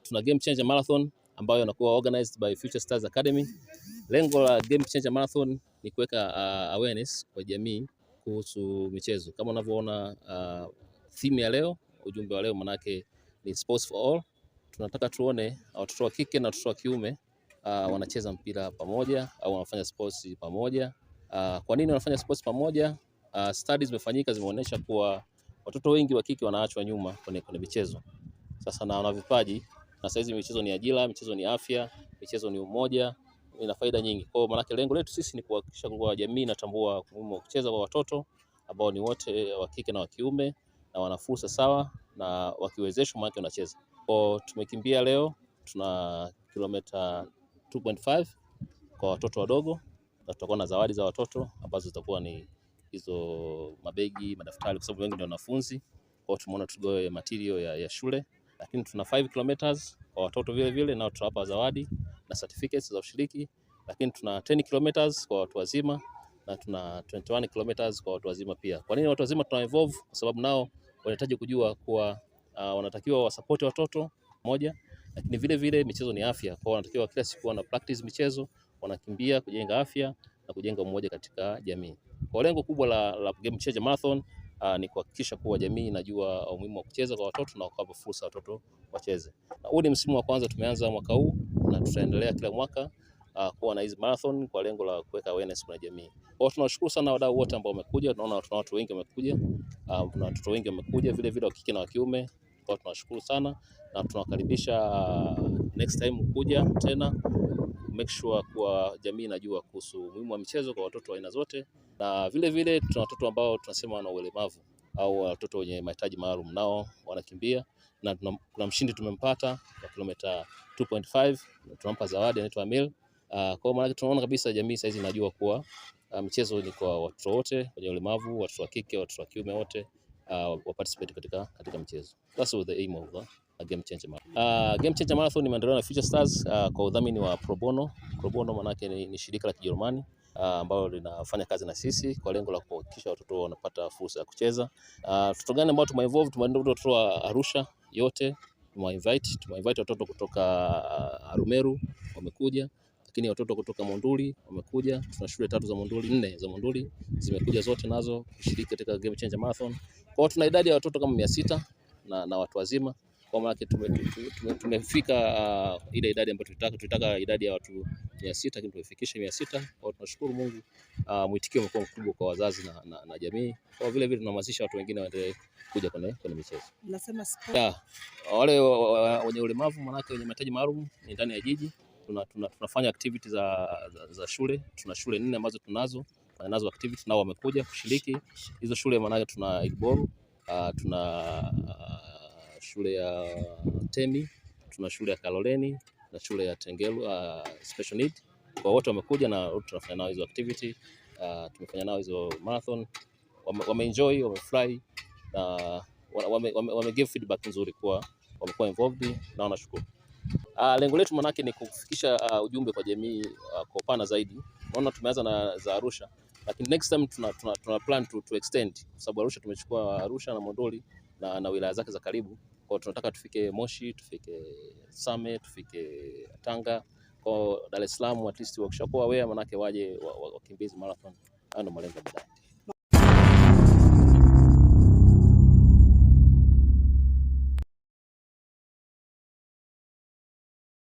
Tuna Game Changer Marathon ambayo inakuwa organized by Future Stars Academy. Lengo la Game Changer Marathon ni kuweka awareness kwa jamii kuhusu michezo. Kama unavyoona theme ya leo, ujumbe wa leo manake ni sports for all. Tunataka tuone watoto wa kike na watoto wa kiume wanacheza mpira pamoja au wanafanya sports pamoja. Kwa nini wanafanya sports pamoja? Studies zimefanyika zimeonyesha kuwa watoto wengi wa kike wanaachwa nyuma kwenye michezo. Sasa na wana vipaji na saizi michezo ni ajira, michezo ni afya, michezo ni umoja, ina faida nyingi. Kwa hiyo maana lengo letu sisi ni kuhakikisha kwa jamii inatambua umuhimu wa kucheza kwa watoto ambao ni wote wa kike na wa kiume na wana fursa sawa na wakiwezeshwa maana wanacheza. Kwa tumekimbia leo tuna kilomita 2.5 kwa watoto wadogo na tutakuwa na zawadi za watoto ambazo zitakuwa ni hizo mabegi, madaftari kwa sababu wengi ni wanafunzi. Kwa hiyo tumeona tugoe material ya shule. Lakini tuna 5 kilometers kwa watoto vile vile nao tutawapa zawadi na certificates za ushiriki. Lakini tuna 10 kilometers kwa watu wazima na tuna 21 kilometers kwa watu wazima pia. Kwa nini watu wazima tuna evolve? Kwa sababu nao wanahitaji kujua kuwa wanatakiwa wasupport watoto moja, lakini vile vile michezo ni afya. Kwa wanatakiwa kila siku wana practice michezo, wanakimbia kujenga afya na kujenga umoja katika jamii. Kwa lengo kubwa la Game Changer Marathon ni kuhakikisha kuwa jamii inajua umuhimu wa kucheza kwa watoto na kuwapa fursa watoto wacheze. Na huu ni msimu wa kwanza tumeanza mwaka huu na tutaendelea kila mwaka kuwa na hizi marathon kwa lengo la kuweka awareness kwa jamii. Kwa tunashukuru sana wadau wote ambao wamekuja, tunaona tuna watu wengi wamekuja, kuna watoto wengi wamekuja vile vile wa kike na wa kiume. Kwa tunashukuru sana na tunawakaribisha next time kuja tena, make sure kwa jamii inajua kuhusu umuhimu wa michezo kwa watoto wa aina zote. Na vile vile tuna watoto ambao tunasema wana ulemavu au watoto wenye mahitaji maalum nao wanakimbia na tuna mshindi tumempata kwa kilomita 2.5 tunampa zawadi anaitwa Amil. Kwa maana tunaona kabisa jamii saizi inajua kuwa michezo ni kwa watoto wote wenye ulemavu, watoto wa kike, watoto wa kiume wote wa participate katika michezo. That's the aim of Game Changer Marathon. Game Changer Marathon imeandaliwa na Future Stars kwa udhamini wa Pro Bono. Pro Bono maana yake ni shirika la Kijerumani ambalo linafanya kazi na sisi kwa lengo la kuhakikisha watoto wanapata fursa ya kucheza. Watoto gani ambao tume-involve? Tumeenda watoto wa Arusha yote, tume-invite watoto kutoka Arumeru wamekuja, lakini watoto kutoka Monduli wamekuja. Tuna shule 3 za Monduli, 4 za Monduli zimekuja zote nazo kushiriki katika Game Changer Marathon. Kwa hiyo tuna idadi ya watoto kama 600 na watu wazima. Kwa maana tumefika ile idadi ambayo tulitaka idadi ya watu 600 lakini tumefikisha 600. Kwa tunashukuru Mungu, mwitikio umekuwa mkubwa kwa wazazi na jamii. Kwa vile vile tunahamasisha watu wengine waendelee kuja kwenye michezo. Nasema sport. Wale wenye ulemavu manake wenye mahitaji maalum ni ndani ya jiji. Tunafanya activities za shule. Tuna shule 4 ambazo tunazo activities nao wamekuja kushiriki. Hizo shule manake tuna Igboru, tuna shule ya Temi, tuna shule ya Kaloleni na shule ya Tengelu special need. Kwa wote wamekuja na tunafanya nao hizo activity, tumefanya nao hizo marathon, wameenjoy, wamefurahi na wame give feedback nzuri kwa wamekuwa involved na wanashukuru. Lengo letu manake ni kufikisha ujumbe kwa jamii kwa upana zaidi. Naona tumeanza na za Arusha, lakini next time tuna plan to extend kwa sababu Arusha tumechukua Arusha na Monduli na wilaya zake za karibu. Kwa tunataka tufike Moshi, tufike Same, tufike Tanga, kwa Dar es Salaam at least wakishakuwa aware manake waje wakimbizi marathon. Hayo ndio malengo baadaye.